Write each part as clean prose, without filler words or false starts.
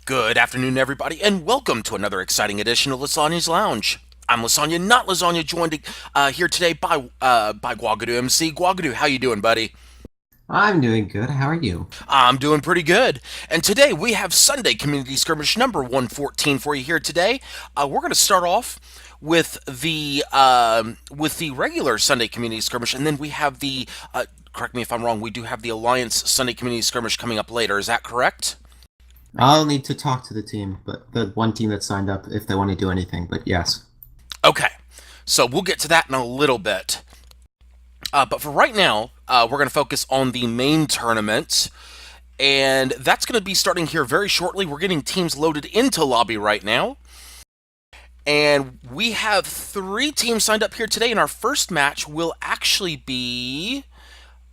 Good afternoon, everybody, and welcome to another exciting edition of Lysanya's Lounge. I'm Lysanya, not Lasagna, joined here today by Guagadu MC. Guagadu, how you doing, buddy? I'm doing good. How are you? I'm doing pretty good. And today we have Sunday Community Skirmish number 114 for you here today. We're going to start off with the regular Sunday Community Skirmish, and then we have the correct me if I'm wrong. We do have the Alliance Sunday Community Skirmish coming up later. Is that correct? I'll need to talk to the team, but the one team that signed up if they want to do anything, but yes. Okay. So we'll get to that in a little bit. But for right now, we're going to focus on the main tournament, and that's going to be starting here very shortly. We're getting teams loaded into lobby right now, and we have three teams signed up here today. And our first match will actually be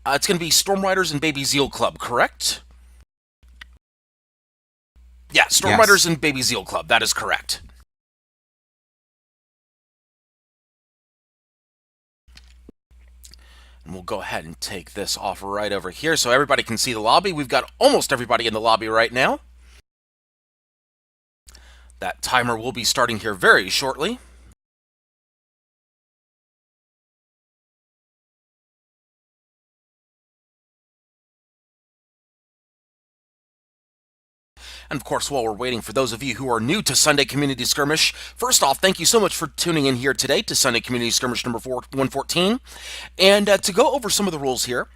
it's going to be Storm Riders and Baby Zeal Club, correct? Yeah, Storm Riders Yes. and Baby Zeal Club. That is correct. And we'll go ahead and take this off right over here so everybody can see the lobby. We've got almost everybody in the lobby right now. That timer will be starting here very shortly. And of course, while we're waiting, for those of you who are new to Sunday Community Skirmish, first off, thank you so much for tuning in here today to Sunday Community Skirmish number 114. And to go over some of the rules here,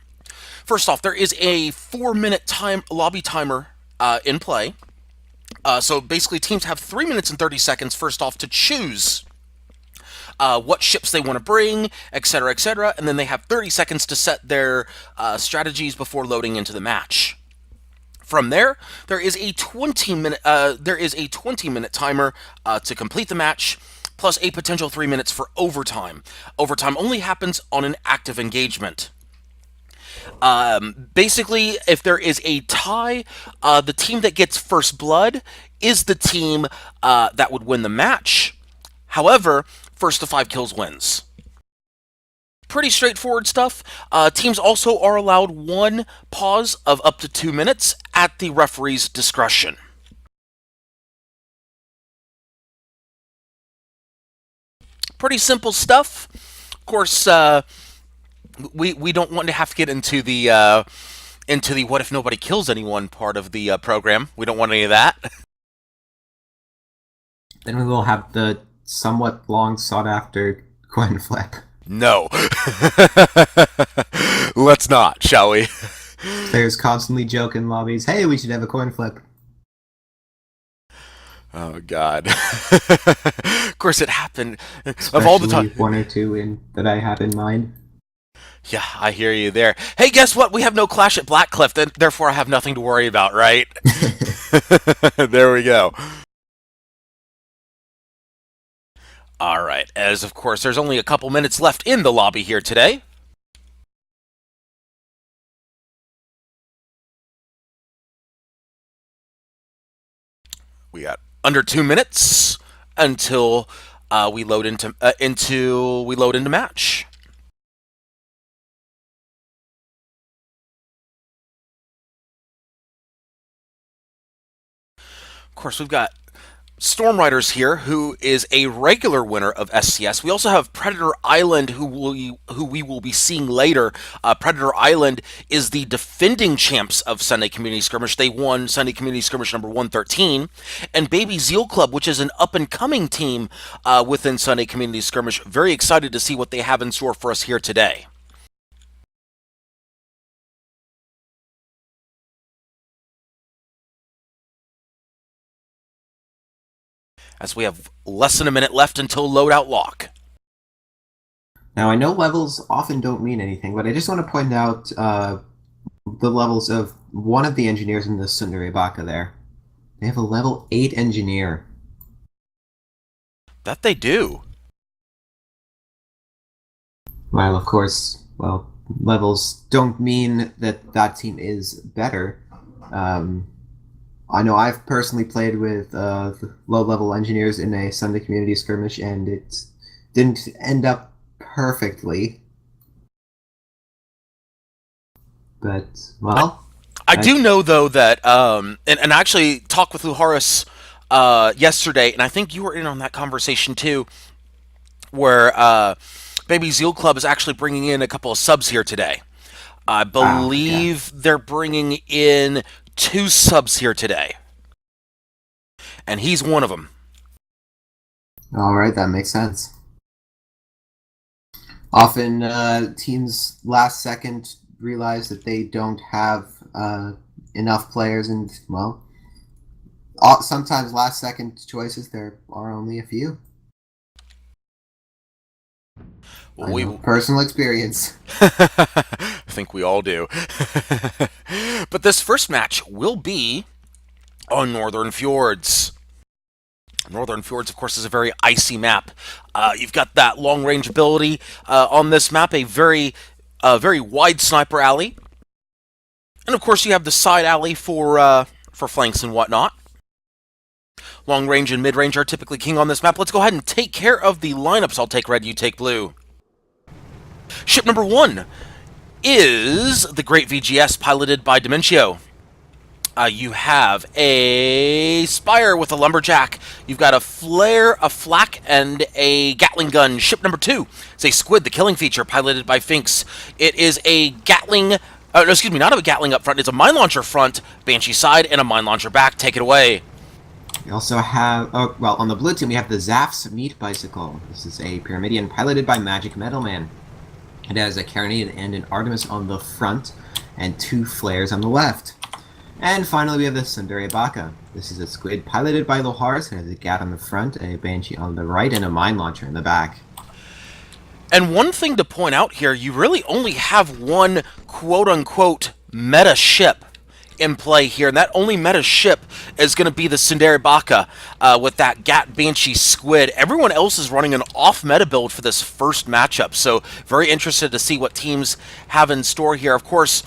first off, there is a 4-minute lobby timer in play. So basically, teams have 3 minutes and 30 seconds, first off, to choose what ships they want to bring, etc., etc., and then they have 30 seconds to set their strategies before loading into the match. From there is a 20-minute timer to complete the match, plus a potential 3 minutes for overtime. Overtime only happens on an active engagement. Basically, if there is a tie, the team that gets first blood is the team that would win the match. However, first to 5 kills wins. Pretty straightforward stuff. Teams also are allowed one pause of up to 2 minutes at the referee's discretion. Pretty simple stuff. Of course, we don't want to have to get into the what if nobody kills anyone part of the program. We don't want any of that. Then we will have the somewhat long sought after coin flip. No. Let's not, shall we? Players constantly joke in lobbies, hey, we should have a coin flip. Oh God! Of course, it happened. Of all the Especially time. one or two in that I had in mind. Yeah, I hear you there. Hey, guess what? We have no clash at Blackcliff, therefore I have nothing to worry about, right? There we go. All right, as of course, there's only a couple minutes left in the lobby here today. We got under 2 minutes until we load into match. Of course, we've got Storm Riders here, who is a regular winner of SCS. We also have Predator Island, who we will be seeing later. Predator Island is the defending champs of Sunday Community Skirmish. They won Sunday Community Skirmish number 113. And Baby Zeal Club, which is an up-and-coming team within Sunday Community Skirmish. Very excited to see what they have in store for us here today. As we have less than a minute left until loadout lock. Now, I know levels often don't mean anything, but I just want to point out the levels of one of the engineers in the Sundari Baka there. They have a level 8 engineer. That they do. While, of course, well, levels don't mean that that team is better. I know I've personally played with low-level engineers in a Sunday community skirmish, and it didn't end up perfectly. But, well, I do know though that and I actually talked with Luharis yesterday, and I think you were in on that conversation too, where Baby Zeal Club is actually bringing in a couple of subs here today. I Yeah. believe they're bringing in 2 subs here today, and he's one of them. All right, that makes sense. Often, teams last second realize that they don't have enough players, and well, sometimes last second choices there are only a few. I We know personal experience. I think we all do. But this first match will be on Northern Fjords. Northern Fjords, of course, is a very icy map. You've got that long range ability on this map, a very wide sniper alley, and of course you have the side alley for flanks and whatnot. Long range and mid range are typically king on this map. Let's go ahead and take care of the lineups. I'll take red, you take blue. Ship number 1 is the Great VGS, piloted by Dimentio. You have a Spire with a Lumberjack. You've got a Flare, a Flak, and a Gatling gun. Ship number 2 is a Squid, the killing feature, piloted by Finks. It is a Gatling, no, excuse me, not a Gatling up front. It's a mine launcher front, Banshee side, and a mine launcher back. Take it away. We also have, oh, well, on the blue team we have the Zaf's Meat Bicycle. This is a Pyramidion piloted by Magic Metal Man. It has a Carronade and an Artemis on the front, and 2 flares on the left. And finally, we have the Sundari Baka. This is a Squid piloted by Loharis. It has a Gat on the front, a Banshee on the right, and a Mine Launcher in the back. And one thing to point out here, you really only have one quote-unquote meta ship in play here, and that only meta ship is going to be the Sundari Baka with that Gat Banshee Squid. Everyone else is running an off-meta build for this first matchup, so very interested to see what teams have in store here. Of course,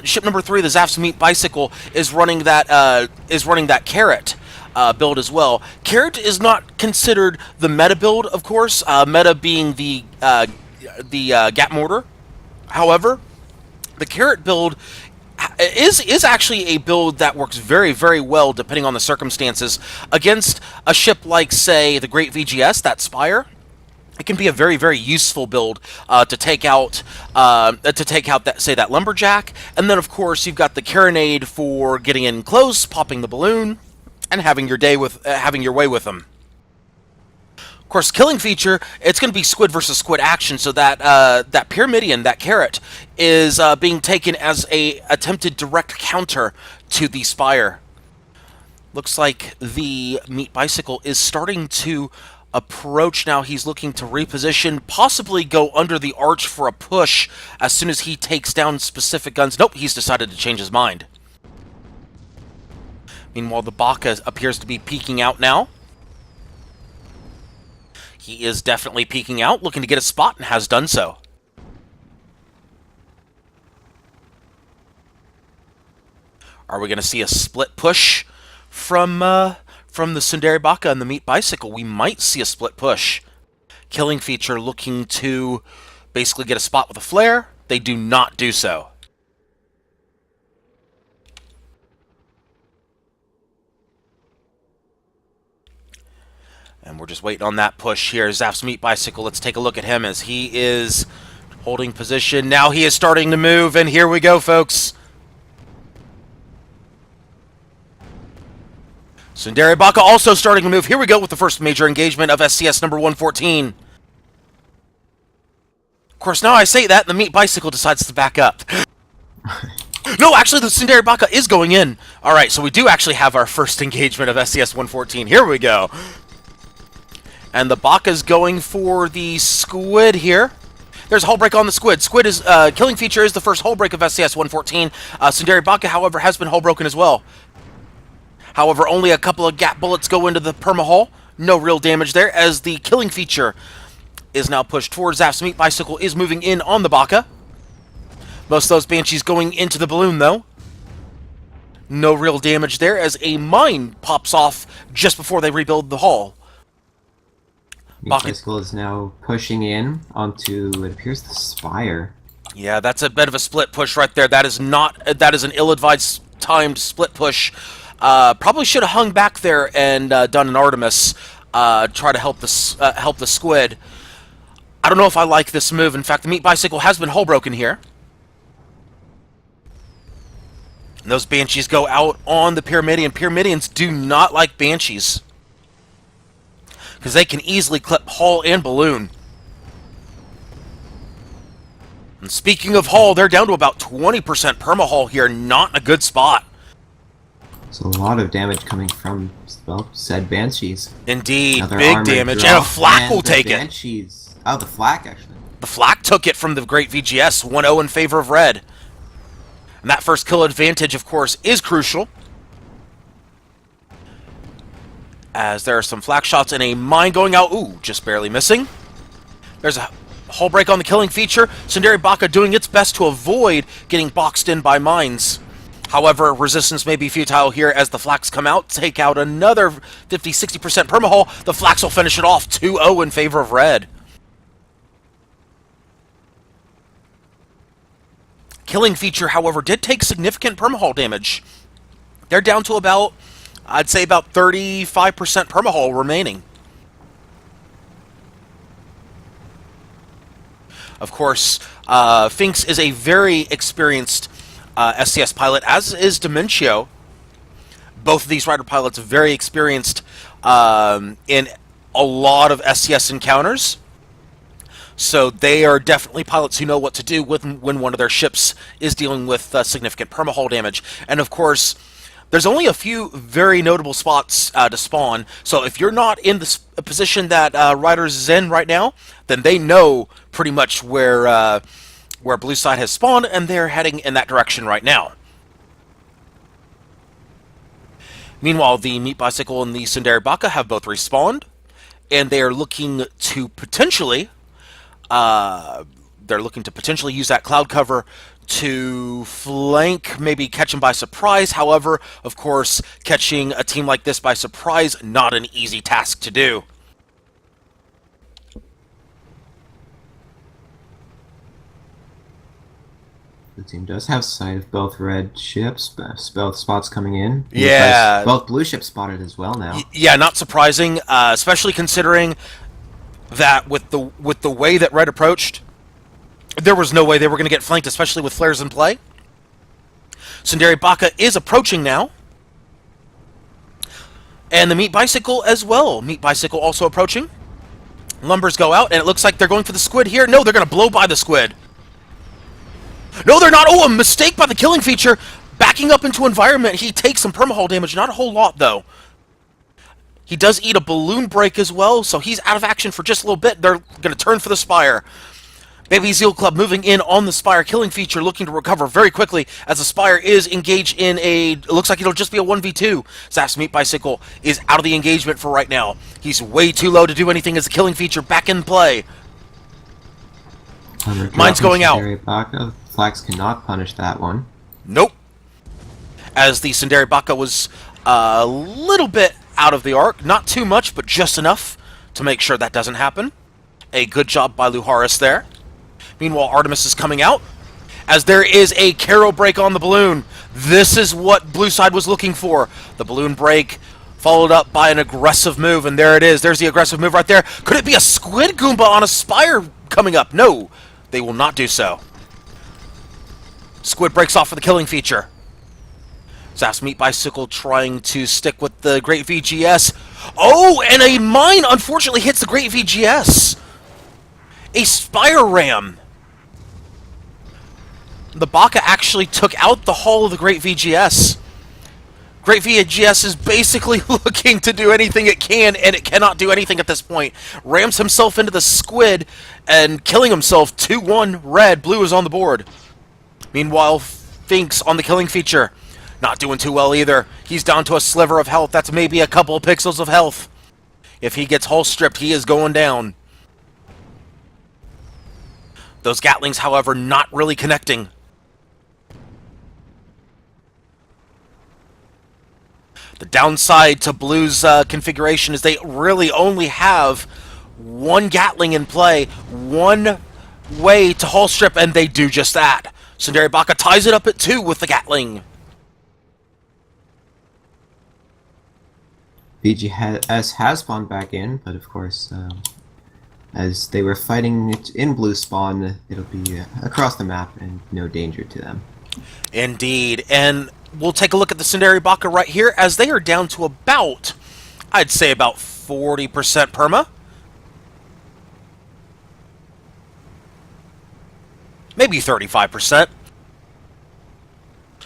ship number 3, the Zaf's Meat Bicycle, is running that Carrot build as well. Carrot is not considered the meta build, of course. Meta being the Gat Mortar. However, the Carrot build is actually a build that works very, very well depending on the circumstances against a ship like, say, the Great VGS, that Spire. It can be a very, very useful build to take out that, say, that Lumberjack, and then of course you've got the Carronade for getting in close, popping the balloon, and having your way with them. Of course, killing feature, it's going to be Squid versus Squid action, so that that Pyramidion, that Carrot, is being taken as a attempted direct counter to the Spire. Looks like the Meat Bicycle is starting to approach now. He's looking to reposition, possibly go under the arch for a push as soon as he takes down specific guns. Nope, he's decided to change his mind. Meanwhile, the Baka appears to be peeking out now. He is definitely peeking out, looking to get a spot, and has done so. Are we going to see a split push from the Sundari Baka and the Meat Bicycle? We might see a split push. Killing feature looking to basically get a spot with a flare. They do not do so. And we're just waiting on that push here. Zaf's Meat Bicycle, let's take a look at him as he is holding position. Now he is starting to move, and here we go, folks. Sundari Baka also starting to move. Here we go with the first major engagement of SCS number 114. Of course, now I say that, and the Meat Bicycle decides to back up. No, actually, the Sundari Baka is going in. All right, so we do actually have our first engagement of SCS 114. Here we go. And the Baka's going for the Squid here. There's a hull break on the Squid. Squid is killing feature is the first hull break of SCS 114. Sundari Baka, however, has been hull broken as well. However, only a couple of gap bullets go into the perma hull. No real damage there, as the killing feature is now pushed forward. Zaf's Meat Bicycle is moving in on the Baka. Most of those Banshees going into the balloon, though. No real damage there, as a mine pops off just before they rebuild the hull. Meat Bicycle is now pushing in onto, it appears, the Spire. Yeah, that's a bit of a split push right there. That is not. That is an ill-advised timed split push. Probably should have hung back there and done an Artemis. Try to help the squid. I don't know if I like this move. In fact, the meat bicycle has been hull broken here. And those Banshees go out on the Pyramidian. Pyramidians do not like Banshees, because they can easily clip hull and balloon. And speaking of hull, they're down to about 20% perma-hull here. Not in a good spot. So a lot of damage coming from, well, said Banshees. Indeed, Another big armored damage. drop, And a flak will the take it. Banshees. Oh, the flak, actually. The flak took it from the Great VGS. 1-0 in favor of red. And that first kill advantage, of course, is crucial, as there are some flak shots and a mine going out. Ooh, just barely missing. There's a hull break on the killing feature. Tsundere Baka doing its best to avoid getting boxed in by mines. However, resistance may be futile here as the flaks come out, take out another 50-60% permahull. The flaks will finish it off 2-0 in favor of red. Killing feature, however, did take significant permahull damage. They're down to about, I'd say about 35% permahull remaining. Of course, Finks is a very experienced SCS pilot, as is Dementio. Both of these rider pilots are very experienced in a lot of SCS encounters. So they are definitely pilots who know what to do when one of their ships is dealing with significant permahull damage. And of course, there's only a few very notable spots to spawn. So if you're not in the position that Riders is in right now, then they know pretty much where Blue Side has spawned, and they're heading in that direction right now. Meanwhile, the Meat Bicycle and the Tsundere Baka have both respawned, and they are looking to potentially use that cloud cover to flank, maybe catch them by surprise. However, of course, catching a team like this by surprise, not an easy task to do. The team does have sight of both red ships, both spots coming in. Yeah. Both blue ships spotted as well now. Yeah, not surprising, especially considering that with the way that red approached, there was no way they were going to get flanked, especially with flares in play. Tsundere Baka is approaching now. And the Meat Bicycle as well. Meat Bicycle also approaching. Lumbers go out, and it looks like they're going for the squid here. No, they're going to blow by the squid. No, they're not. Oh, a mistake by the killing feature. Backing up into environment, he takes some permahull damage. Not a whole lot, though. He does eat a balloon break as well, so he's out of action for just a little bit. They're going to turn for the Spire. Baby Zeal Club moving in on the Spire. Killing feature looking to recover very quickly as the Spire is engaged in a... It looks like it'll just be a 1v2. Zaf's Meat Bicycle is out of the engagement for right now. He's way too low to do anything as the killing feature back in play. Mine's going out. Baka. Flags cannot punish that one. Nope. As the Tsundere Baka was a little bit out of the arc. Not too much, but just enough to make sure that doesn't happen. A good job by Luharis there. Meanwhile, Artemis is coming out, as there is a Caro break on the balloon. This is what Blue Side was looking for. The balloon break followed up by an aggressive move, and there it is. There's the aggressive move right there. Could it be a Squid Goomba on a Spire coming up? No, they will not do so. Squid breaks off for the killing feature. Zaf's Meat Bicycle trying to stick with the Great VGS. Oh, and a mine unfortunately hits the Great VGS. A Spire Ram. The Baka actually took out the hull of the Great VGS. Great VGS is basically looking to do anything it can, and it cannot do anything at this point. Rams himself into the squid and killing himself. 2-1 red. Blue is on the board. Meanwhile, Finks on the killing feature. Not doing too well either. He's down to a sliver of health. That's maybe a couple of pixels of health. If he gets hull stripped, he is going down. Those Gatlings, however, not really connecting. The downside to Blue's configuration is they really only have one Gatling in play, one way to haul strip, and they do just that. Sundari Baka ties it up at 2 with the Gatling. VGS has spawned back in, but of course, as they were fighting it in blue spawn, it'll be across the map and no danger to them. Indeed, and we'll take a look at the Sundari Baka right here, as they are down to about, I'd say about 40% perma. Maybe 35%.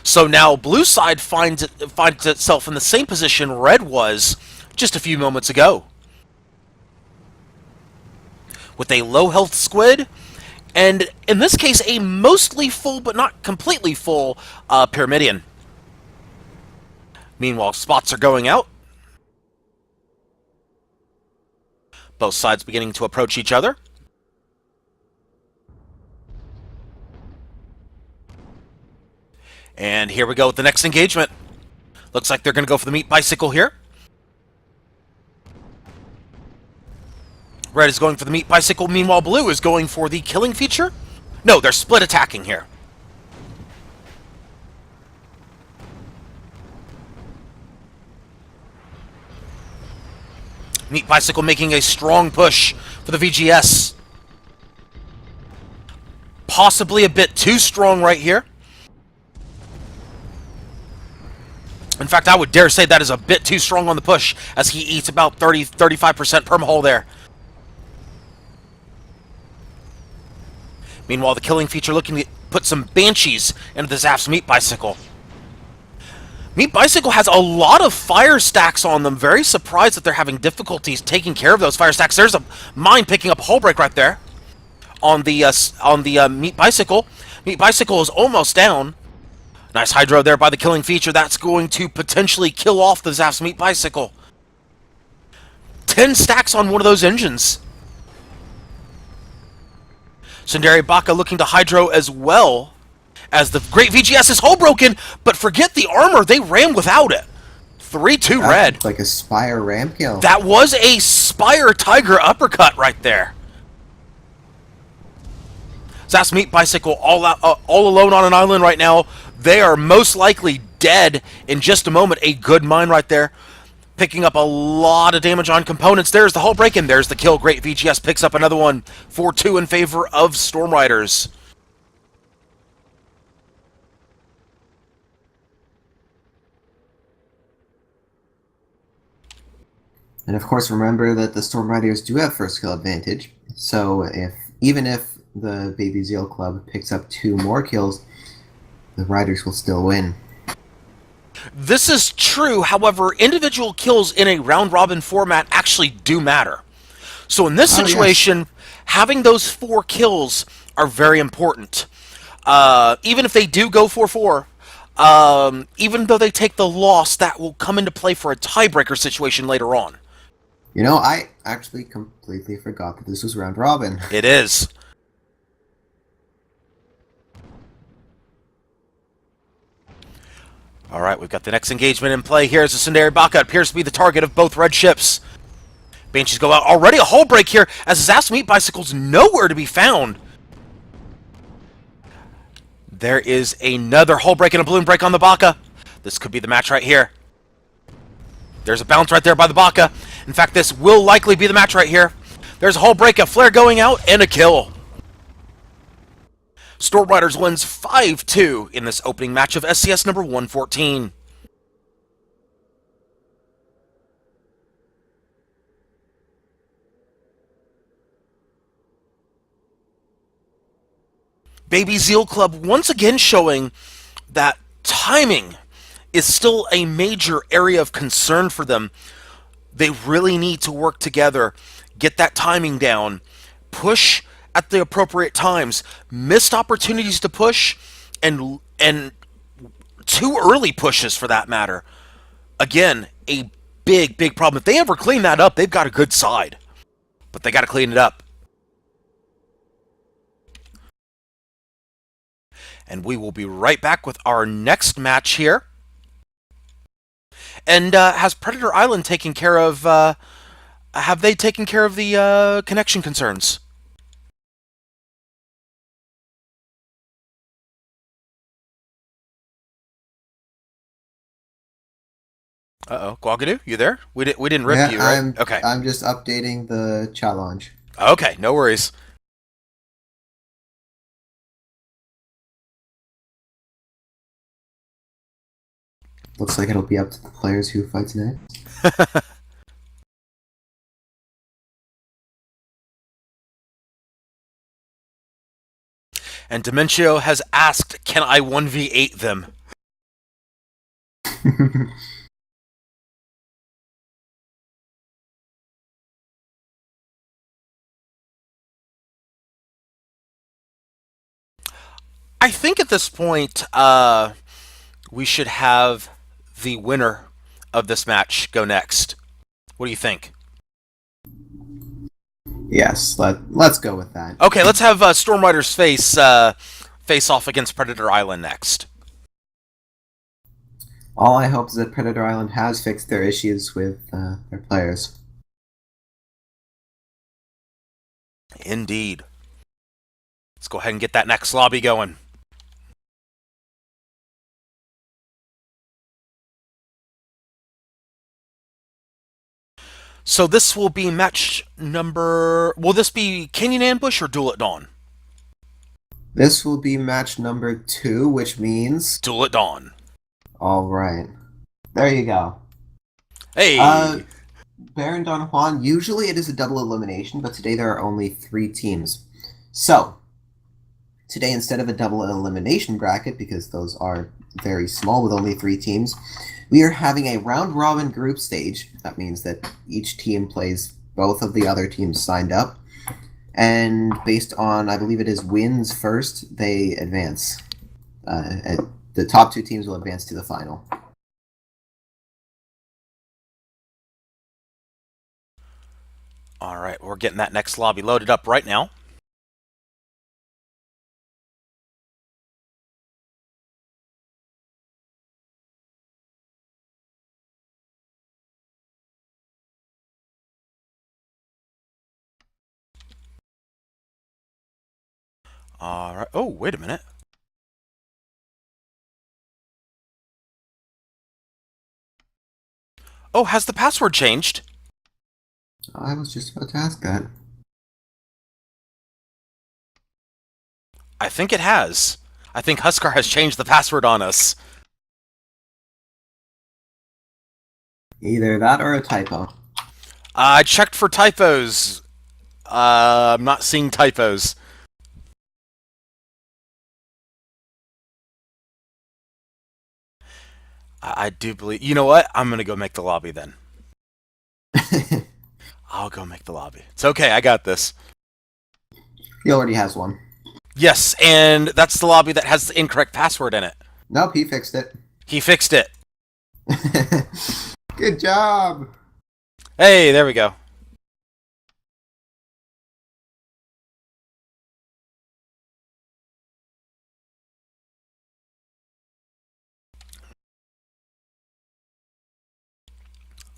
So now blue side finds itself in the same position red was just a few moments ago, with a low health squid, and in this case a mostly full but not completely full Pyramidion. Meanwhile, spots are going out. Both sides beginning to approach each other. And here we go with the next engagement. Looks like they're going to go for the meat bicycle here. Red is going for the meat bicycle. Meanwhile, blue is going for the killing feature. No, they're split attacking here. Meat bicycle making a strong push for the VGS. Possibly a bit too strong right here. In fact, I would dare say that is a bit too strong on the push, as he eats about 30-35% permahull there. Meanwhile, the killing feature looking to put some Banshees into the Zaf's Meat Bicycle. Meat Bicycle has a lot of fire stacks on them. Very surprised that they're having difficulties taking care of those fire stacks. There's a mine picking up a hull break right there on the Meat Bicycle. Meat Bicycle is almost down. Nice hydro there by the killing feature. That's going to potentially kill off the Zaf's Meat Bicycle. 10 stacks on one of those engines. Sundari Baka looking to hydro as well, as the great VGS is hull broken, but forget the armor, they ran without it. 3-2 red. Like a Spire ram kill. That was a Spire Tiger uppercut right there. Zaf's Meat Bicycle all alone on an island right now. They are most likely dead in just a moment. A good mine right there. Picking up a lot of damage on components. There's the hull break, and there's the kill. Great VGS picks up another one. 4-2 in favor of Storm Riders. And of course, remember that the Storm Riders do have first kill advantage. So even if the Baby Zeal Club picks up 2 more kills, the Riders will still win. This is true, however, individual kills in a round-robin format actually do matter. So in this situation, having those 4 kills are very important. Even if they do go 4-4, even though they take the loss, that will come into play for a tiebreaker situation later on. You know, I actually completely forgot that this was round robin. It is. Alright, we've got the next engagement in play here as the Sundari Baka appears to be the target of both red ships. Banshees go out. Already a hull break here as Zaf's Meat Bicycle's nowhere to be found. There is another hull break and a balloon break on the Baka. This could be the match right here. There's a bounce right there by the Baka. In fact, this will likely be the match right here. There's a hull break, a flare going out, and a kill. Storm Riders wins 5-2 in this opening match of SCS number 114. Baby Zeal Club once again showing that timing is still a major area of concern for them. They really need to work together, get that timing down, push at the appropriate times. Missed opportunities to push, and too early pushes for that matter. Again, a big problem. If they ever clean that up, they've got a good side. But they got to clean it up. And we will be right back with our next match here. And has Predator Island taken care of... have they taken care of the connection concerns? Uh-oh. Guagadu, you there? We didn't rip Yeah, you, right? I'm Okay. I'm just updating the challenge. Okay, no worries. Looks like it'll be up to the players who fights next. And Dementio has asked, can I 1v8 them? I think at this point, we should have the winner of this match go next. What do you think? Yes, let's go with that. Okay, let's have Stormriders face off against Predator Island next. All I hope is that Predator Island has fixed their issues with their players. Indeed. Let's go ahead and get that next lobby going. So this will be match number. Will this be Canyon Ambush or Duel at Dawn? This will be match number 2, which means Duel at Dawn. all right. There you go. Hey. Baron Don Juan. Usually it is a double elimination, but today there are only 3 teams. So today, instead of a double elimination bracket, because those are very small with only 3 teams, we are having a round-robin group stage. That means that each team plays both of the other teams signed up. And based on, I believe it is wins first, they advance. The top 2 teams will advance to the final. All right, we're getting that next lobby loaded up right now. All right. Oh, wait a minute. Oh, has the password changed? I was just about to ask that. I think it has. I think Huskar has changed the password on us. Either that or a typo. I checked for typos. I'm not seeing typos. I do believe. You know what? I'm gonna go make the lobby then. I'll go make the lobby. It's okay. I got this. He already has one. Yes, and that's the lobby that has the incorrect password in it. Nope, he fixed it. He fixed it. Good job. Hey, there we go.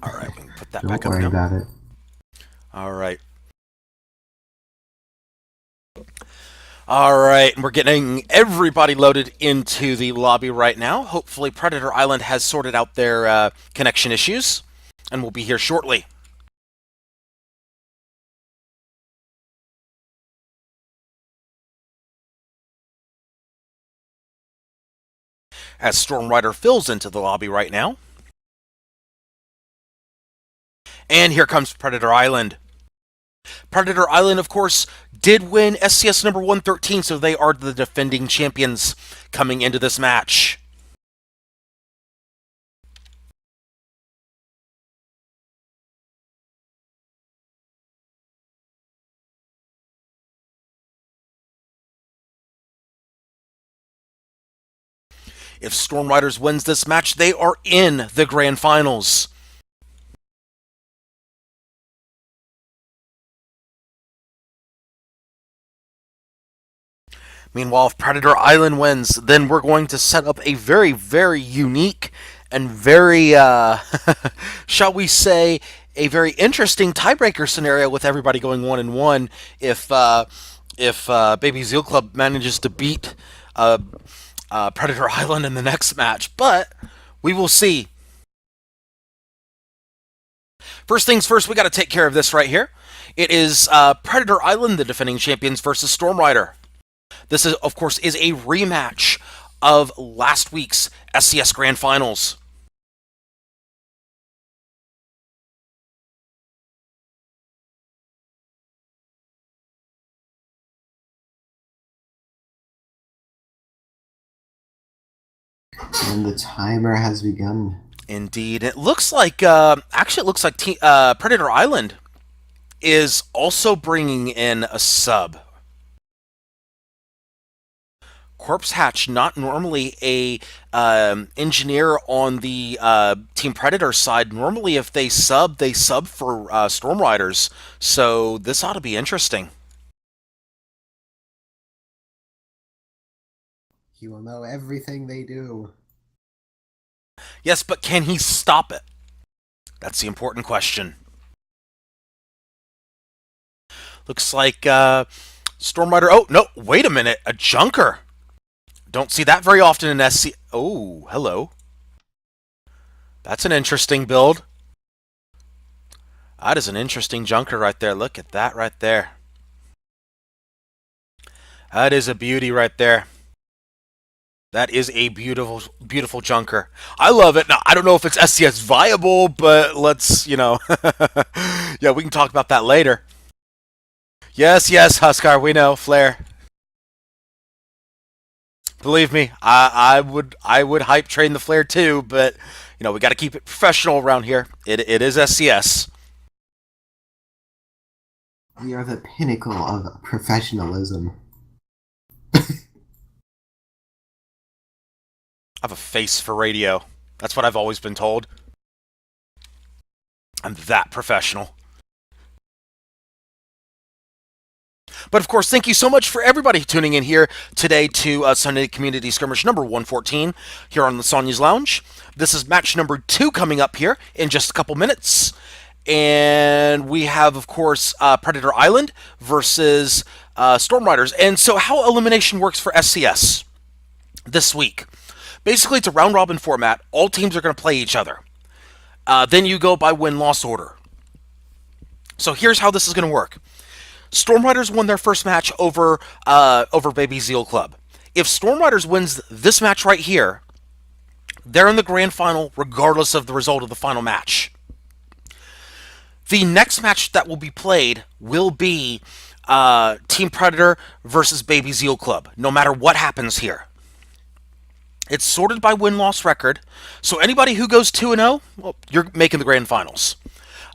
All right, we can put that Don't back up worry now. about it. All right. All right, and we're getting everybody loaded into the lobby right now. Hopefully, Predator Island has sorted out their connection issues, and we'll be here shortly. As Stormrider fills into the lobby right now. And here comes Predator Island. Predator Island, of course, did win SCS number 113, so they are the defending champions coming into this match. If Storm Riders wins this match, they are in the grand finals. Meanwhile, if Predator Island wins, then we're going to set up a very, very unique and very, shall we say, a very interesting tiebreaker scenario with everybody going 1-1. If Baby Zeal Club manages to beat Predator Island in the next match, but we will see. First things first, we got to take care of this right here. It is Predator Island, the defending champions, versus Storm Rider. This is, of course, is a rematch of last week's SCS Grand Finals. And the timer has begun. Indeed, it looks like Predator Island is also bringing in a sub. Corpse Hatch, not normally a engineer on the Team Predator side. Normally, if they sub for Storm Riders. So this ought to be interesting. He will know everything they do. Yes, but can he stop it? That's the important question. Looks like Storm Rider. Oh, no, wait a minute. A Junker. Don't see that very often in SC. Oh, hello. That's an interesting build. That is an interesting Junker right there. Look at that right there. That is a beauty right there. That is a beautiful, beautiful Junker. I love it. Now, I don't know if it's SCS viable, but let's, yeah, we can talk about that later. Yes, Huskar, we know. Flare. Believe me, I would hype train the Flare too, but we got to keep it professional around here. It is SCS. We are the pinnacle of professionalism. I have a face for radio. That's what I've always been told. I'm that professional. But of course, thank you so much for everybody tuning in here today to Sunday Community Skirmish number 114 here on Lysanya's Lounge. This is match number 2 coming up here in just a couple minutes. And we have, of course, Predator Island versus Storm Riders. And so how elimination works for SCS this week. Basically, it's a round-robin format. All teams are going to play each other. Then you go by win-loss order. So here's how this is going to work. Storm Riders won their first match over Baby Zeal Club. If Storm Riders wins this match right here, they're in the grand final regardless of the result of the final match. The next match that will be played will be Team Predator versus Baby Zeal Club, no matter what happens here. It's sorted by win-loss record, so anybody who goes 2-0, well, you're making the grand finals.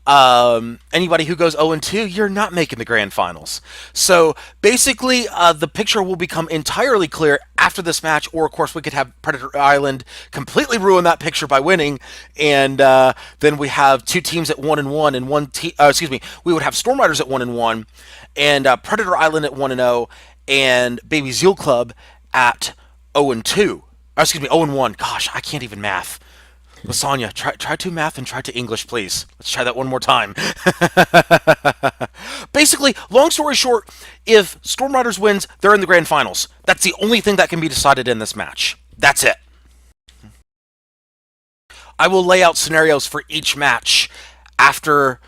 Anybody who goes 0-2, you're not making the grand finals. So basically, the picture will become entirely clear after this match, or of course we could have Predator Island completely ruin that picture by winning, and then we have 2 teams at 1-1 and one team. We would have Storm Riders at 1-1, and Predator Island at 1-0, and Baby Zeal Club at 0-2. 0-1. Gosh, I can't even math. Lysanya, try to math and try to English, please. Let's try that one more time. Basically, long story short, if Storm Riders wins, they're in the grand finals. That's the only thing that can be decided in this match. That's it. I will lay out scenarios for each match after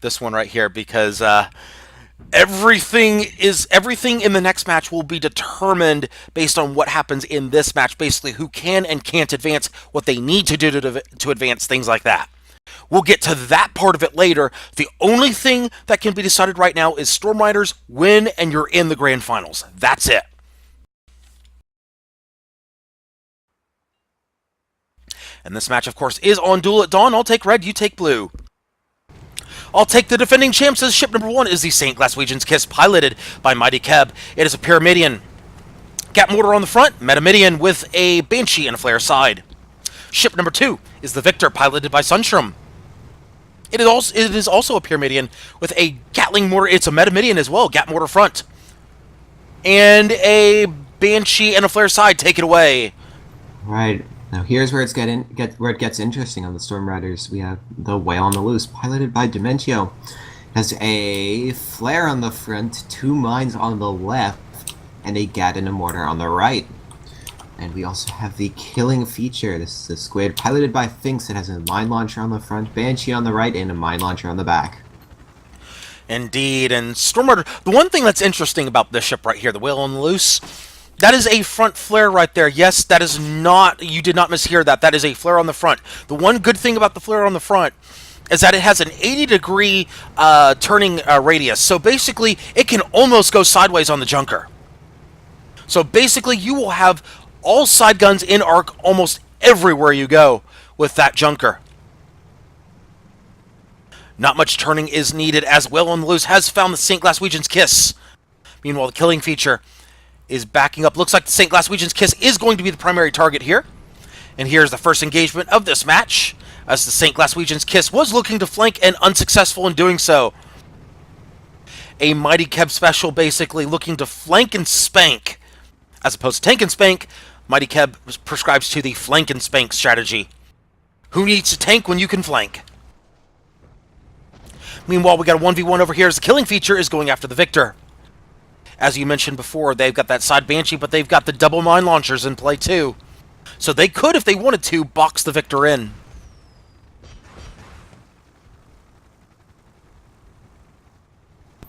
this one right here, because everything in the next match will be determined based on what happens in this match. Basically, who can and can't advance, what they need to do to advance, things like that. We'll get to that part of it later. The only thing that can be decided right now is Storm Riders win and you're in the grand finals. That's it. And this match, of course, is on Duel at Dawn. I'll take red, you take blue. I'll take the defending champs as ship number 1 is the St. Glaswegian's Kiss, piloted by Mighty Keb. It is a Pyramidian. Gap mortar on the front, Metamidian with a Banshee and a Flare side. Ship number 2 is the Victor, piloted by Sunshroom. It is also a Pyramidian with a Gatling mortar. It's a Metamidian as well, Gap mortar front. And a Banshee and a Flare side. Take it away. Right. Now here's where it gets interesting on the Storm Riders. We have the Whale on the Loose, piloted by Dementio. Has a Flare on the front, 2 mines on the left, and a Gat and a Mortar on the right. And we also have the killing feature. This is a squid piloted by Finks. It has a mine launcher on the front, Banshee on the right, and a mine launcher on the back. Indeed, and Stormrider, the one thing that's interesting about this ship right here, the Whale on the Loose, that is a front flare right there. Yes, that is not, you did not mishear that. That is a flare on the front. The one good thing about the flare on the front is that it has an 80-degree turning radius. So basically, it can almost go sideways on the junker. So basically, you will have all side guns in arc almost everywhere you go with that junker. Not much turning is needed as Whale on the Loose has found the St. Glaswegian's Kiss. Meanwhile, the killing feature is backing up. Looks like the St. Glaswegian's Kiss is going to be the primary target here. And here's the first engagement of this match, as the St. Glaswegian's Kiss was looking to flank and unsuccessful in doing so. A Mighty Keb special basically looking to flank and spank. As opposed to tank and spank, Mighty Keb prescribes to the flank and spank strategy. Who needs to tank when you can flank? Meanwhile, we got a 1v1 over here as the killing feature is going after the Victor. As you mentioned before, they've got that side Banshee, but they've got the double mine launchers in play too. So they could, if they wanted to, box the Victor in.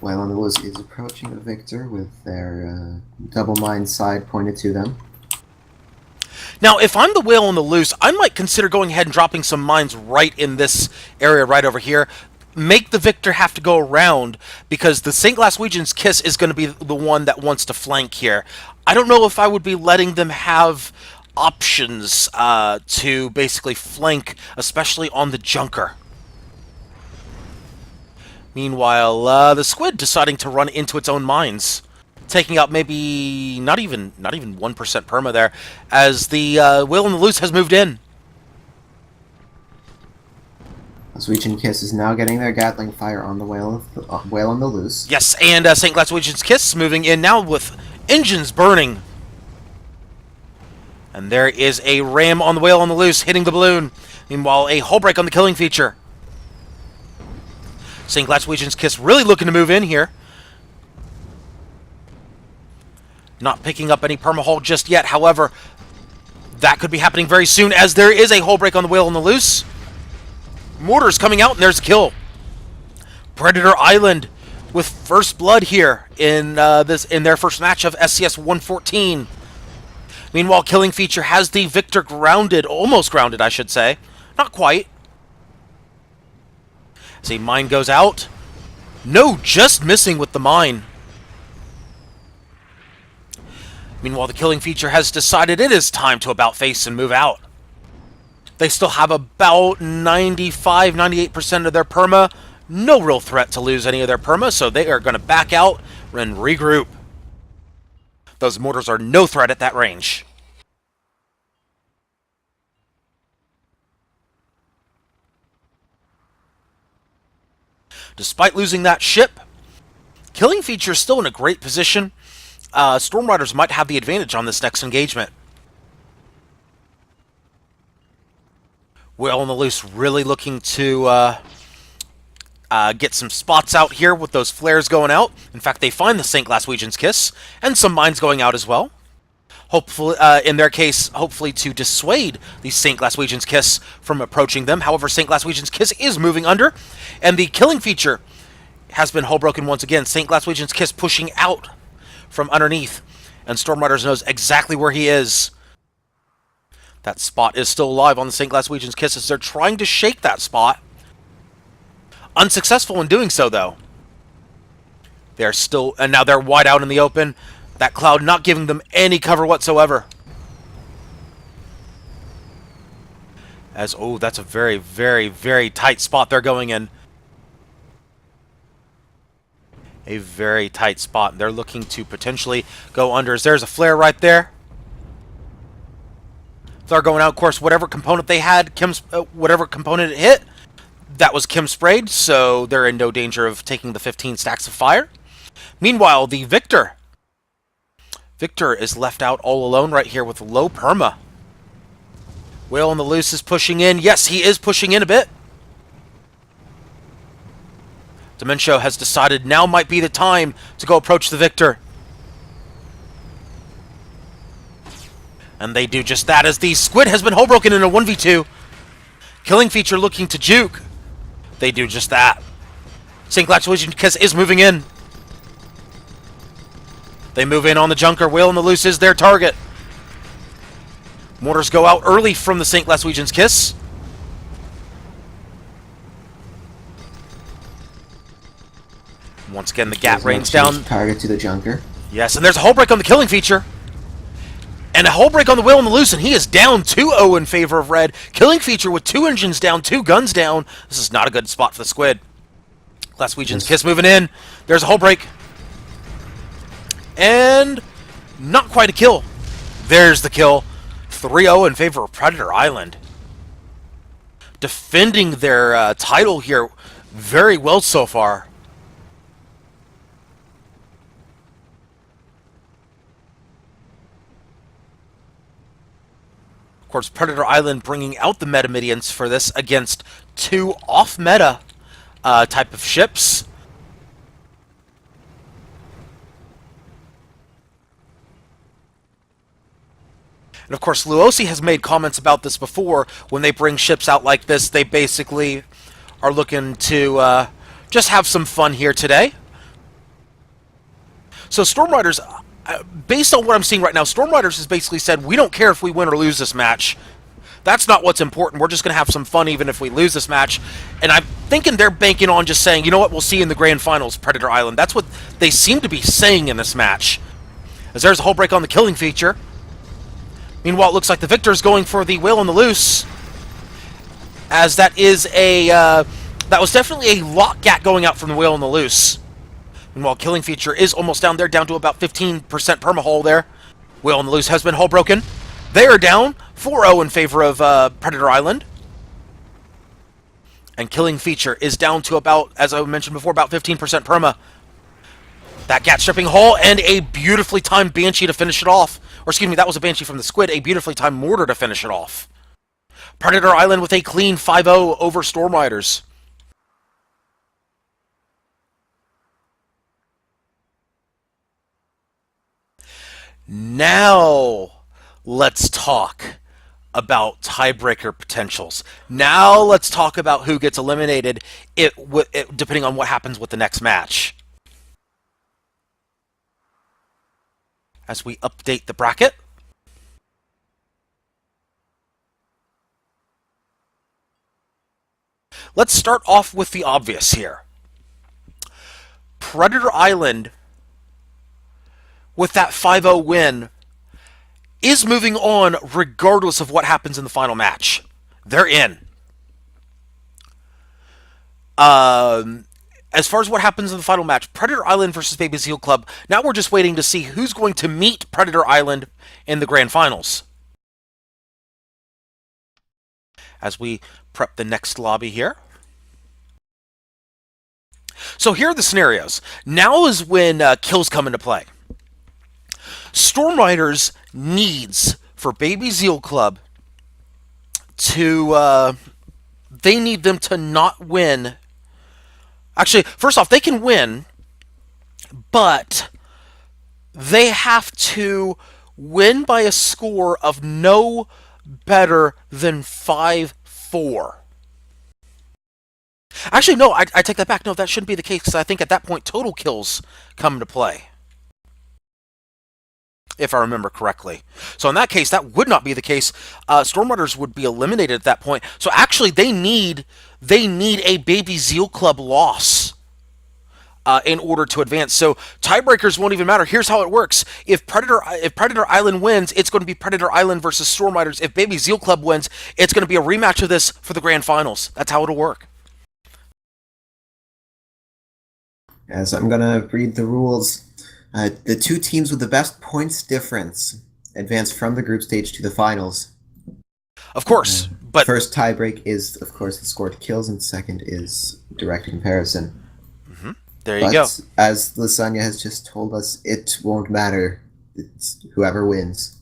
Whale on the Loose is approaching the Victor with their double mine side pointed to them. Now, if I'm the Whale on the Loose, I might consider going ahead and dropping some mines right in this area right over here. Make the Victor have to go around, because the St. Glaswegian's Kiss is going to be the one that wants to flank here. I don't know if I would be letting them have options to basically flank, especially on the junker. Meanwhile, the squid deciding to run into its own mines, taking out maybe not even 1% perma there, as the Whale on the Loose has moved in. Glaswegian Kiss is now getting their Gatling fire on the Whale on the Loose. Yes, and St. Glaswegian's Kiss moving in now with engines burning. And there is a ram on the Whale on the Loose hitting the balloon. Meanwhile, a hull break on the killing feature. St. Glaswegian's Kiss really looking to move in here. Not picking up any perma-hull just yet. However, that could be happening very soon, as there is a hull break on the Whale on the Loose. Mortars coming out, and there's a kill. Predator Island with first blood here in their first match of SCS 114. Meanwhile, killing feature has the Victor grounded, almost grounded, I should say. Not quite. As a mine goes out. No, just missing with the mine. Meanwhile, the killing feature has decided it is time to about face and move out. They still have about 95-98% of their perma. No real threat to lose any of their perma, so they are going to back out and regroup. Those mortars are no threat at that range. Despite losing that ship, killing feature is still in a great position. Storm Riders might have the advantage on this next engagement. Whale on the Loose really looking to get some spots out here with those flares going out. In fact, they find the St. Glaswegian's Kiss, and some mines going out as well. Hopefully, in their case, hopefully to dissuade the St. Glaswegian's Kiss from approaching them. However, St. Glaswegian's Kiss is moving under, and the killing feature has been hull broken once again. St. Glaswegian's Kiss pushing out from underneath, and Storm Riders knows exactly where he is. That spot is still alive on the St. Glaswegian's Kiss as they're trying to shake that spot. Unsuccessful in doing so, though. They're still, and now they're wide out in the open. That cloud not giving them any cover whatsoever. As, oh, that's a very, very, very tight spot they're going in. A very tight spot. They're looking to potentially go under. As there's a flare right there. They're going out, of course, whatever component they had, whatever component it hit, that was Kim sprayed, so they're in no danger of taking the 15 stacks of fire. Meanwhile, the Victor is left out all alone right here with low perma. Whale on the Loose is pushing in. Yes, he is pushing in a bit. Dementio has decided now might be the time to go approach the Victor. And they do just that as the squid has been hole broken in a 1v2. Killing feature looking to juke. They do just that. St. Legion Kiss is moving in. They move in on the Junker. Whale in the Loose is their target. Mortars go out early from the St. Glaswegian's Kiss. Once again, the Gat rains down. Target to the Junker. Yes, and there's a hull break on the Killing feature. And a hull break on the Whale in the Loose, and he is down 2-0 in favor of Red. Killing feature with 2 engines down, 2 guns down. This is not a good spot for the squid. Glaswegian's Kiss moving in. There's a hull break. And not quite a kill. There's the kill. 3-0 in favor of Predator Island. Defending their title here very well so far. Of course, Predator Island bringing out the Metamidians for this against 2 off-meta type of ships. And of course, Luosi has made comments about this before. When they bring ships out like this, they basically are looking to just have some fun here today. So Storm Riders, based on what I'm seeing right now, Storm Riders has basically said, we don't care if we win or lose this match. That's not what's important. We're just going to have some fun even if we lose this match. And I'm thinking they're banking on just saying, you know what, we'll see you in the grand finals, Predator Island. That's what they seem to be saying in this match. As there's a hull break on the Killing feature. Meanwhile, it looks like the victor's going for the Whale in the Loose. As that is a... that was definitely a lock gat going out from the Whale in the Loose. Meanwhile, Killing feature is almost down there, down to about 15% perma-hull there. Whale in the Loose has been hull broken. They are down 4-0 in favor of Predator Island. And Killing feature is down to about, as I mentioned before, about 15% perma. That gat stripping hull and a beautifully timed Banshee to finish it off. Or excuse me, that was a Banshee from the squid, a beautifully timed mortar to finish it off. Predator Island with a clean 5-0 over Storm Riders. Now, let's talk about tiebreaker potentials. Now, let's talk about who gets eliminated depending on what happens with the next match. As we update the bracket. Let's start off with the obvious here. Predator Island, with that 5-0 win, is moving on regardless of what happens in the final match. They're in. As far as what happens in the final match, Predator Island versus Baby Seal Club, now we're just waiting to see who's going to meet Predator Island in the grand finals. As we prep the next lobby here. So here are the scenarios. Now is when kills come into play. Storm Riders needs for Baby Seal Club to... they need them to not win. Actually, first off, they can win, but they have to win by a score of no better than 5-4. Actually, no, I take that back. No, that shouldn't be the case, because I think at that point, total kills come into play. If I remember correctly. So in that case, that would not be the case. Storm Riders would be eliminated at that point. So actually, they need a Baby Zeal Club loss in order to advance. So tiebreakers won't even matter. Here's how it works. If Predator Island wins, it's going to be Predator Island versus Storm Riders. If Baby Zeal Club wins, it's going to be a rematch of this for the grand finals. That's how it'll work. As I'm going to read the rules. The 2 teams with the best points difference advance from the group stage to the finals. Of course, but... First tiebreak is, of course, the scored kills, and second is direct comparison. Mm-hmm. There you go. As Lysanya has just told us, it won't matter. It's whoever wins.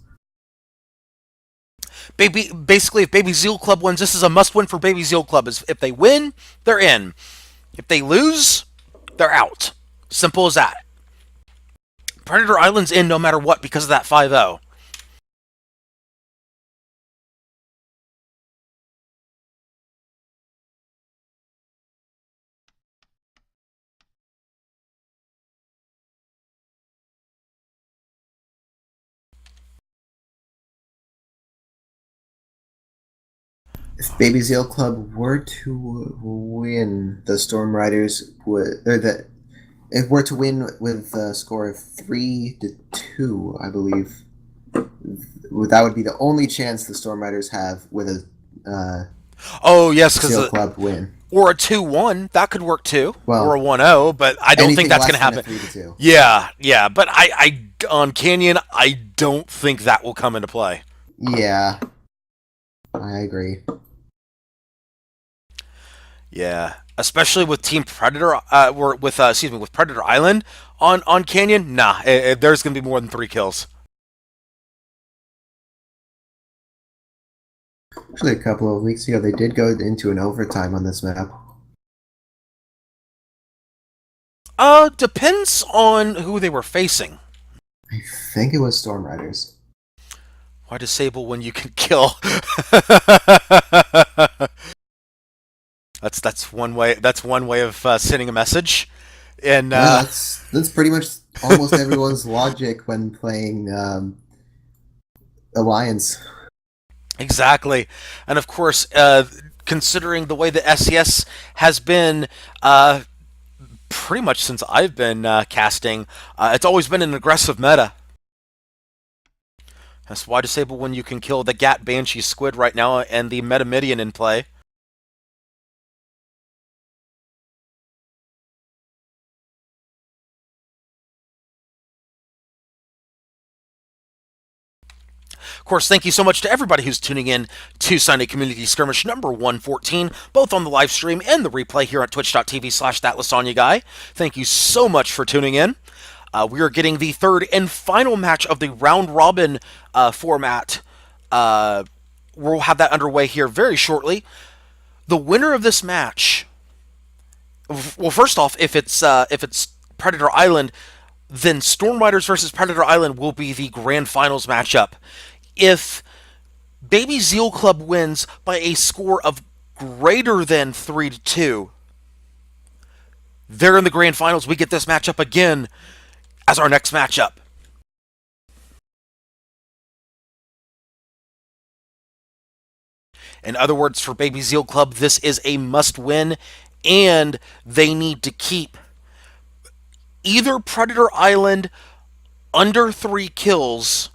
Basically, if Baby Zeal Club wins, this is a must-win for Baby Zeal Club. If they win, they're in. If they lose, they're out. Simple as that. Predator Island's in no matter what because of that 5-0. If Baby Zeal Club were to win, the Storm Riders would, or the if we're to win with a score of 3-2, I believe, that would be the only chance the Storm Riders have with a Oh yes, Seal because Club win. or a 2-1 that could work too, or a Well, 1-0, but I don't think anything that's going less to than a happen. 3-2. Yeah, yeah, but I on Canyon, I don't think that will come into play. Yeah, I agree. Yeah, especially with Team Predator, or with excuse me, with Predator Island on Canyon. Nah, there's going to be more than 3 kills. Actually, a couple of weeks ago, they did go into an overtime on this map. Depends on who they were facing. I think it was Storm Riders. Why disable when you can kill? That's one way. That's one way of sending a message. And Yeah, that's pretty much almost everyone's logic when playing Alliance. exactly, and of course, considering the way the SES has been, pretty much since I've been casting, it's always been an aggressive meta. That's why disable when you can kill the Gat Banshee Squid right now and the Metamidian in play. Of course, thank you so much to everybody who's tuning in to Sunday Community Skirmish number 114, both on the live stream and the replay here at twitch.tv/that Lysanya guy. Thank you so much for tuning in. We are getting the third and final match of the round robin format. We'll have that underway here very shortly. The winner of this match, well, first off, if it's Predator Island, then Storm Riders versus Predator Island will be the grand finals matchup. If Baby Zeal Club wins by a score of greater than 3-2, they're in the grand finals. We get this matchup again as our next matchup. In other words, for Baby Zeal Club, this is a must win, and they need to keep either Predator Island under 3 kills,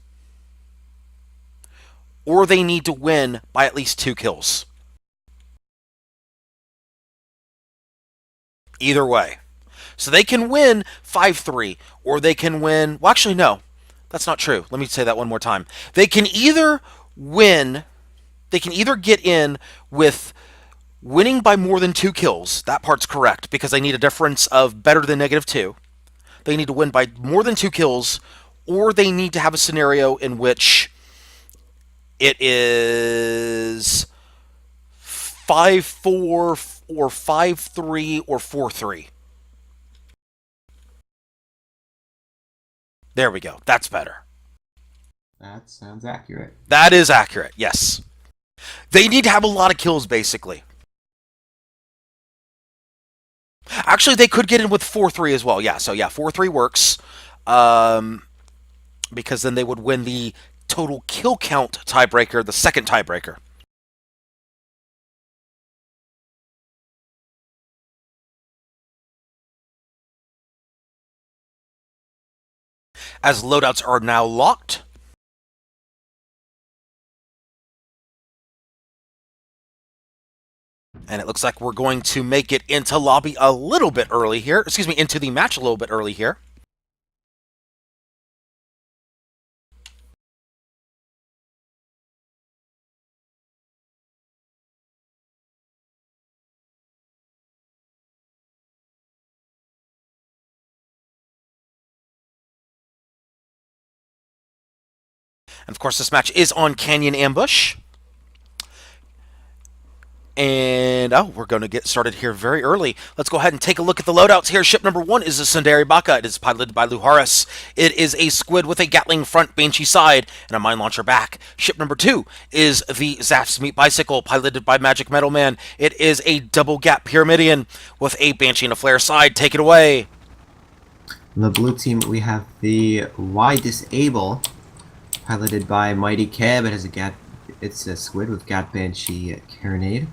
or they need to win by at least 2 kills. Either way. So they can win 5-3, or they can win. Well, actually, no. That's not true. Let me say that one more time. They can either win, they can either get in with winning by more than 2 kills. That part's correct, because they need a difference of better than -2. They need to win by more than 2 kills, or they need to have a scenario in which it is 5-4 or 5-3 or 4-3. There we go. That's better. That sounds accurate. That is accurate, yes. They need to have a lot of kills, basically. Actually, they could get in with 4-3 as well. Yeah, so yeah, 4-3 works. Because then they would win the total kill count tiebreaker, the second tiebreaker. As loadouts are now locked. And it looks like we're going to make it into lobby a little bit early here. Excuse me, into the match a little bit early here. And of course, this match is on Canyon Ambush. And, oh, we're going to get started here very early. Let's go ahead and take a look at the loadouts here. Ship number 1 is the Sundari Baka. It is piloted by Luharis. It is a squid with a Gatling front, Banshee side, and a mine launcher back. Ship number 2 is the Zaf's Meat Bicycle, piloted by Magic Metal Man. It is a double gap Pyramidian with a Banshee and a Flare side. Take it away. On the blue team, we have the Y Disable, piloted by Mighty Cab. It has a it's a Squid with Gat Banshee Carronade.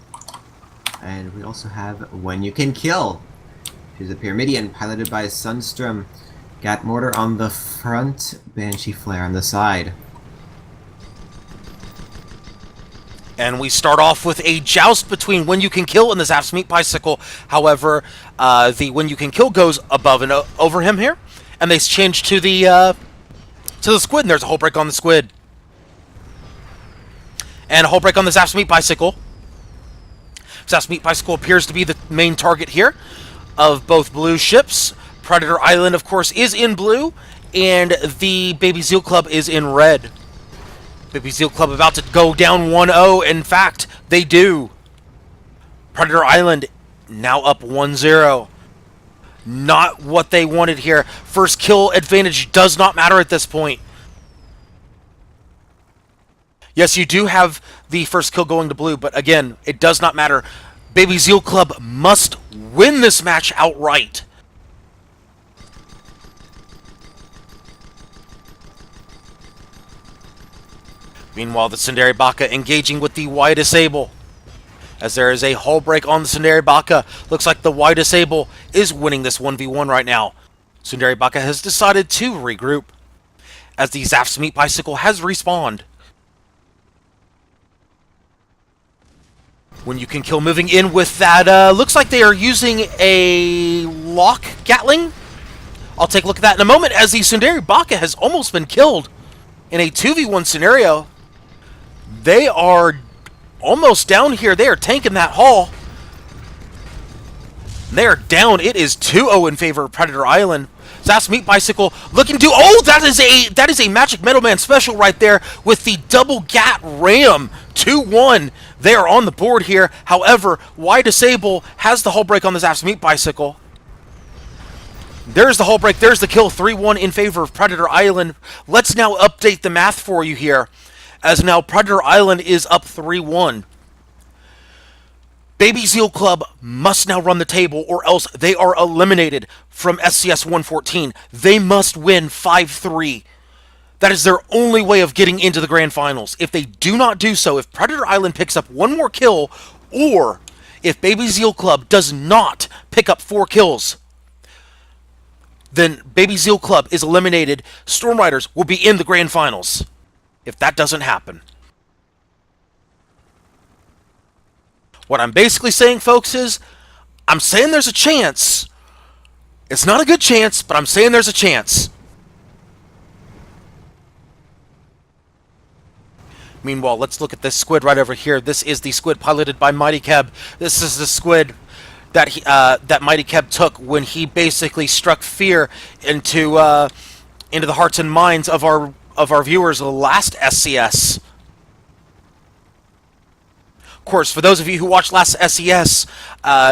And we also have When You Can Kill, which is a Pyramidion piloted by Sunstrom. Gat Mortar on the front, Banshee Flare on the side. And we start off with a joust between When You Can Kill and the Zap's Meat Bicycle. However, the When You Can Kill goes above and over him here, and they change to the Squid, and there's a hull break on the Squid. And a hull break on the Zap's Meat Bicycle. Zap's Meat Bicycle appears to be the main target here of both blue ships. Predator Island, of course, is in blue, and the Baby Zeal Club is in red. Baby Zeal Club about to go down 1-0. In fact, they do. Predator Island now up 1-0. Not what they wanted here. First kill advantage does not matter at this point. Yes, you do have the first kill going to blue, but again, it does not matter. Baby Zeal Club must win this match outright. Meanwhile, the Tsundere Baka engaging with the Y Disable. As there is a hull break on the Tsundere Baka. Looks like the Y Disable is winning this 1v1 right now. Tsundere Baka has decided to regroup, as the Zap's Meat Bicycle has respawned. When You Can Kill moving in with that, looks like they are using a lock Gatling. I'll take a look at that in a moment, as the Tsundere Baka has almost been killed in a 2v1 scenario. They are almost down here. They are tanking that hull. They are down. It is 2-0 in favor of Predator Island. Zap's Meat Bicycle looking to... Oh, that is a Magic Metal Man special right there with the double Gat Ram. 2-1. They are on the board here. However, Y Disable has the hull break on the Zap's Meat Bicycle. There's the hull break. There's the kill. 3-1 in favor of Predator Island. Let's now update the math for you here, as now Predator Island is up 3-1. Baby Zeal Club must now run the table, or else they are eliminated from SCS 114. They must win 5-3. That is their only way of getting into the grand finals. If they do not do so, if Predator Island picks up one more kill, or if Baby Zeal Club does not pick up 4 kills, then Baby Zeal Club is eliminated. Storm Riders will be in the grand finals if that doesn't happen. What I'm basically saying, folks, is I'm saying there's a chance. It's not a good chance, but I'm saying there's a chance. Meanwhile, let's look at this Squid right over here. This is the Squid piloted by Mighty Keb. This is the Squid that that Mighty Keb took when he basically struck fear into the hearts and minds of our viewers last SCS. Of course, for those of you who watched last SCS,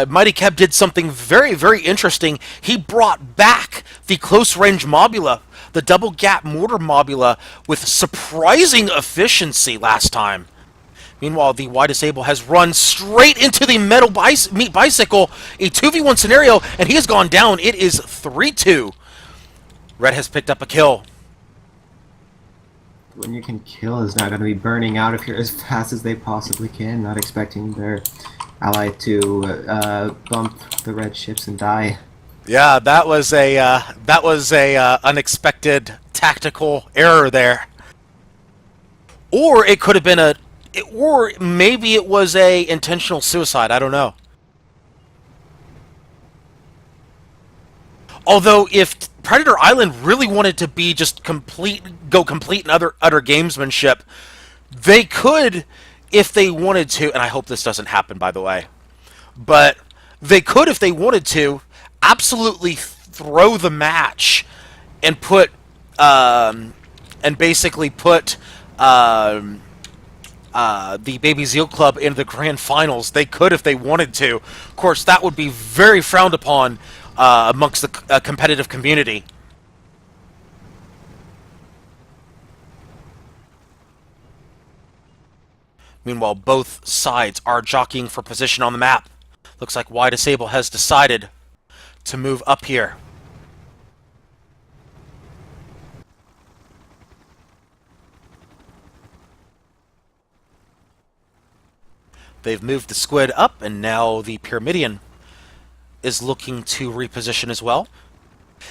Mighty Keb did something very, very interesting. He brought back the close-range Mobula, the double gap mortar Mobula, with surprising efficiency last time. Meanwhile, the Y Disable has run straight into the Meat Bicycle, a 2v1 scenario, and he has gone down. It is 3-2. Red has picked up a kill. When You Can Kill is not going to be burning out of here as fast as they possibly can, not expecting their ally to bump the red ships and die. Yeah, that was a unexpected tactical error there. Or it could have been or maybe it was a intentional suicide. I don't know. Although, if Predator Island really wanted to be just go complete and utter gamesmanship, they could, if they wanted to, and I hope this doesn't happen, by the way, but they could, if they wanted to, absolutely throw the match and basically put the Baby Zeal Club into the grand finals. They could if they wanted to. Of course, that would be very frowned upon amongst the competitive community. Meanwhile, both sides are jockeying for position on the map. Looks like Y Disable has decided to move up here. They've moved the squid up, and now the Pyramidion is looking to reposition as well.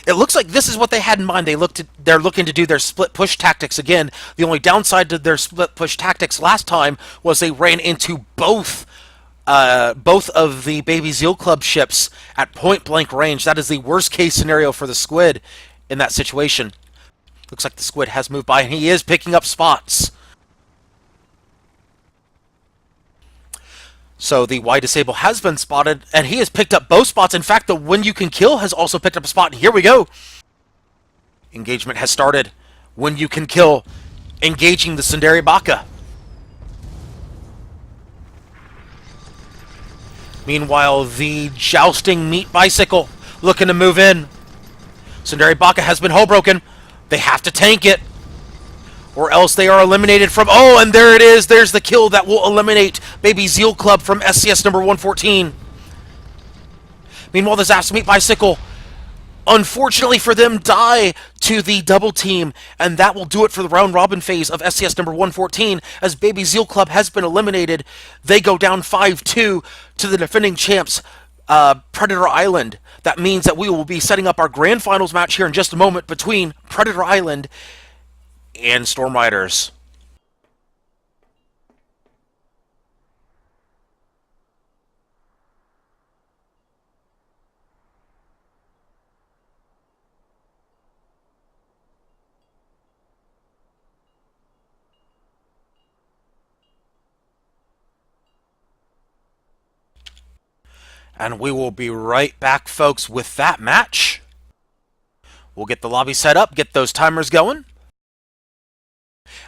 It looks like this is what they had in mind. They're looking to do their split push tactics again. The only downside to their split push tactics last time was they ran into both of the Baby Zeal Club ships at point blank range. That is the worst case scenario for the squid in that situation. Looks like the squid has moved by, and he is picking up spots. So the Y disable has been spotted, and he has picked up both spots. In fact, the When You Can Kill has also picked up a spot. Here we go. Engagement has started. When You Can Kill, engaging the Sundari Baka. Meanwhile, the Jousting Meat Bicycle looking to move in. Sundari Baka has been hull broken. They have to tank it, or else they are eliminated from... Oh, and there it is. There's the kill that will eliminate Baby Zeal Club from SCS number 114. Meanwhile, the Zaps Meat Bicycle, unfortunately for them, die to the double team, and that will do it for the round robin phase of SCS number 114. As Baby Zeal Club has been eliminated, they go down 5-2 to the defending champs, Predator Island. That means that we will be setting up our grand finals match here in just a moment between Predator Island and Storm Riders. And we will be right back, folks, with that match. We'll get the lobby set up, get those timers going.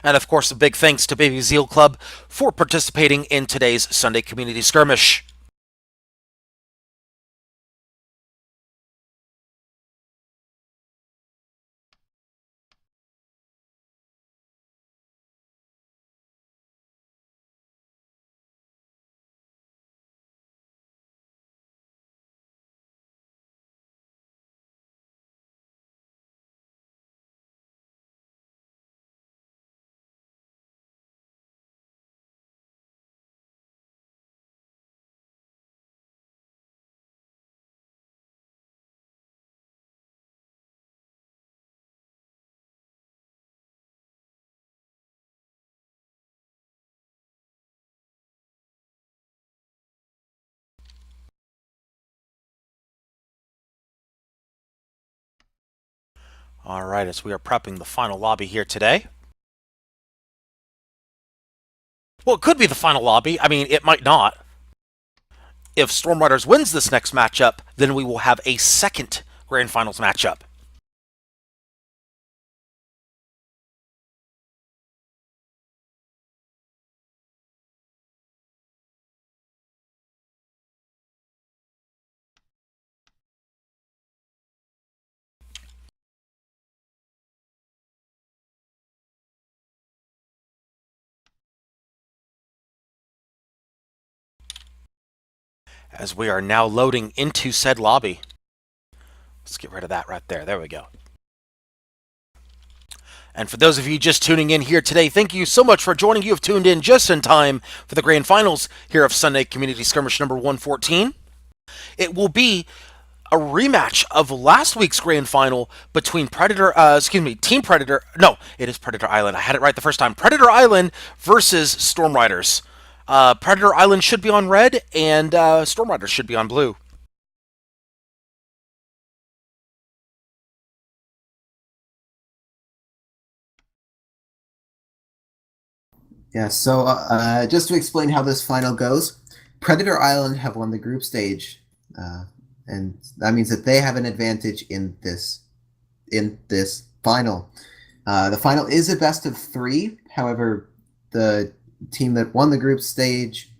And of course, a big thanks to Baby Zeal Club for participating in today's Sunday Community Skirmish. Alright, as we are prepping the final lobby here today. Well, it could be the final lobby. I mean, it might not. If Storm Riders wins this next matchup, then we will have a second Grand Finals matchup. As we are now loading into said lobby. Let's get rid of that right there. There we go. And for those of you just tuning in here today, thank you so much for joining. You have tuned in just in time for the grand finals here of Sunday Community Skirmish number 114. It will be a rematch of last week's grand final between Team Predator. No, it is Predator Island. I had it right the first time. Predator Island versus Storm Riders. Predator Island should be on red, and Storm Riders should be on blue. Yeah, so just to explain how this final goes, Predator Island have won the group stage, and that means that they have an advantage in this final. The final is a best of 3. However, the team that won the group stage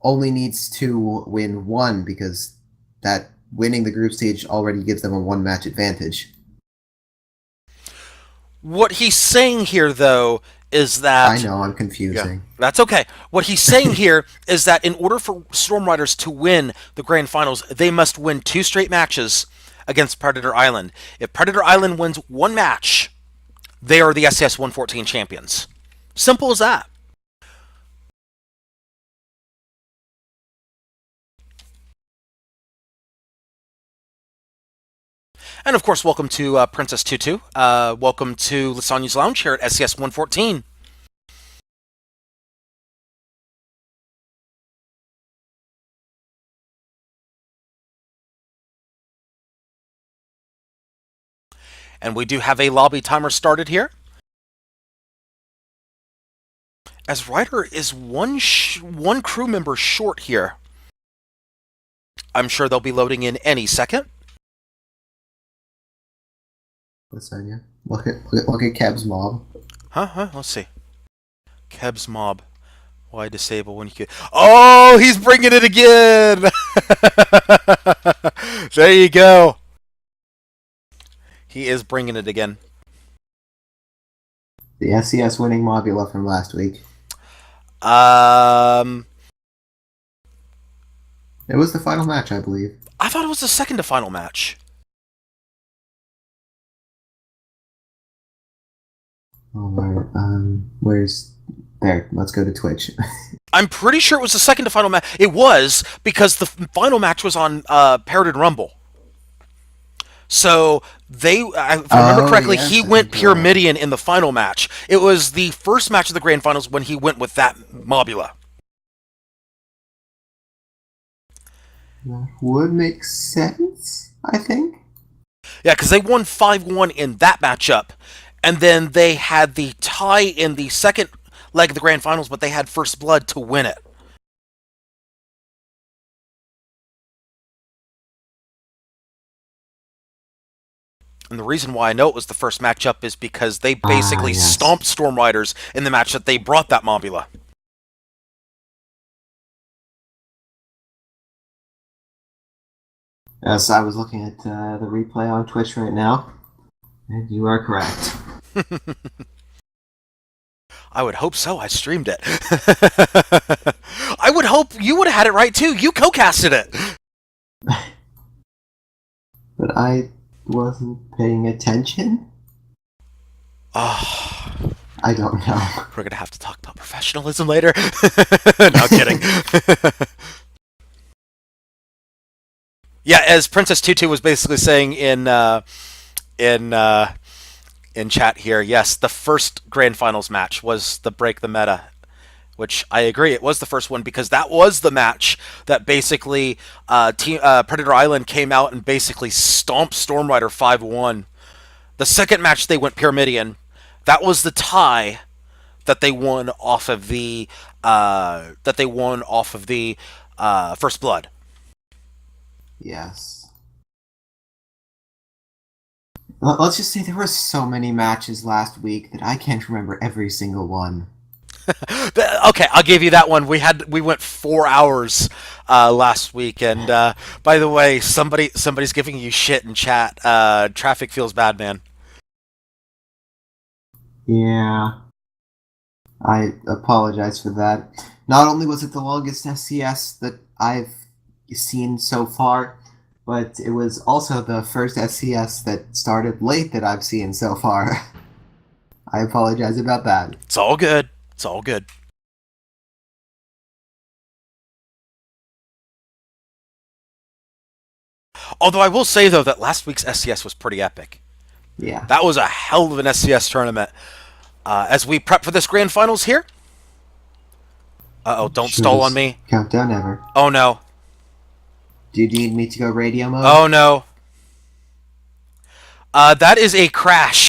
only needs to win 1 because that winning the group stage already gives them a 1-match advantage. What he's saying here, though, is that... I know, I'm confusing. Yeah, that's okay. What he's saying here is that in order for Storm Riders to win the Grand Finals, they must win 2 straight matches against Predator Island. If Predator Island wins 1 match, they are the SCS 114 champions. Simple as that. And of course, welcome to Princess Tutu. Welcome to Lysanya's Lounge here at SCS 114. And we do have a lobby timer started here. As Ryder is one crew member short here. I'm sure they'll be loading in any second. Lysanya. Look at Keb's mob. Huh? Let's see. Keb's mob. Why disable when you can... Oh, he's bringing it again! There you go. He is bringing it again. The SCS winning Mobula from last week. It was the final match, I believe. I thought it was the second to final match. Where's... There, let's go to Twitch. I'm pretty sure it was the second to final match. It was, because the final match was on Parroted Rumble. So, if I remember correctly, yes, he I went think you're right. Pyramidion in the final match. It was the first match of the Grand Finals when he went with that Mobula. That would make sense, I think. Yeah, because they won 5-1 in that matchup. And then they had the tie in the second leg of the Grand Finals, but they had First Blood to win it. And the reason why I know it was the first matchup is because they basically Yes. stomped Storm Riders in the match that they brought that Mobula. Yes, I was looking at the replay on Twitch right now, and you are correct. I would hope so. I streamed it. I would hope you would have had it right too. You co-casted it. But I wasn't paying attention? Oh, I don't know. we're going to have to talk about professionalism later. No kidding. Yeah, as Princess Tutu was basically saying in chat here, yes, the first Grand Finals match was the Break the Meta, which I agree, it was the first one because that was the match that basically Predator Island came out and basically stomped Storm Rider 5-1. The second match they went Pyramidion. That was the tie that they won off of the First Blood. Yes. Let's just say there were so many matches last week that I can't remember every single one. Okay, I'll give you that one. We went 4 hours last week, and by the way, somebody's giving you shit in chat. Traffic feels bad, man. Yeah. I apologize for that. Not only was it the longest SCS that I've seen so far, but it was also the first SCS that started late that I've seen so far. I apologize about that. It's all good. It's all good. Although I will say though that last week's SCS was pretty epic. Yeah. That was a hell of an SCS tournament. As we prep for this Grand Finals here. Uh-oh, don't stall on me. Countdown ever. Oh no. Do you need me to go radio mode? Oh no. That is a crash.